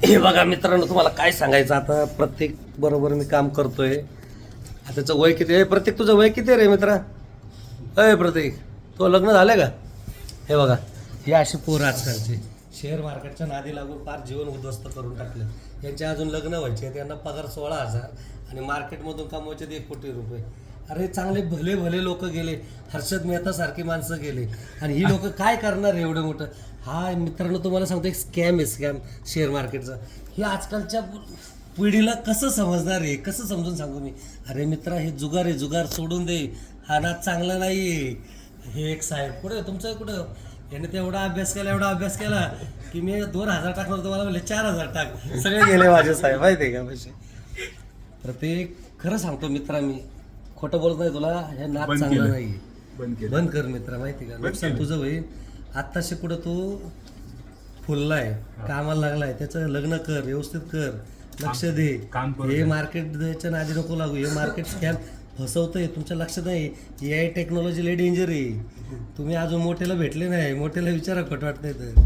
हे बघा मित्रांनो, तुम्हाला काय सांगायचं आता. प्रत्येक बरोबर मी काम करतोय. त्याचं वय किती आहे? प्रत्येक तुझं वय किती आहे रे मित्रा? अय प्रत्येक, तो लग्न झालं का? हे बघा, हे अशी पोरं आजकालचे शेअर मार्केटच्या नादी लागून फार जीवन उद्ध्वस्त करून टाकलं. यांचे अजून लग्न व्हायचे, त्यांना पगार 16,000 आणि मार्केटमधून कमवायचे 1 कोटी रुपये. अरे चांगले भले भले लोक गेले, हर्षद मेहता सारखी माणसं गेले, आणि ही लोक काय करणार एवढं मोठं? हा मित्रांनो तुम्हाला सांगतो, एक स्कॅम आहे, स्कॅम शेअर मार्केटचा. हे आजकालच्या पिढीला कसं समजणार आहे, कसं समजून सांगू मी? अरे मित्रा, हे जुगार आहे, जुगार सोडून दे, हा नाद चांगला नाही आहे. हे एक साहेब कुठं तुमचं कुठं, याने ते एवढा अभ्यास केला की मी 2,000 टाकणार, तुम्हाला म्हणले 4,000 टाक. सगळे गेले माझे साहेब, माहिती आहे का पैसे. तर ते खरं सांगतो मित्रा, मी खोटं बोलत नाही तुला. हे नाद चांगलं नाही, बंद कर मित्रा, माहिती का? नुकसान तुझं होईल. आत्ताशी पुढं तू फुललाय, कामाला लागलाय, त्याचं लग्न कर, व्यवस्थित कर, लक्ष दे. हे मार्केटच्या नादी नको लागू. हे मार्केट स्कॅम फसवतंय, तुमच्या लक्षात नाही. AI टेक्नॉलॉजी लय डेंजर आहे. तुम्ही अजून मोठ्याला भेटले नाही, मोठ्याला विचारा, खोटं वाटतंय तर.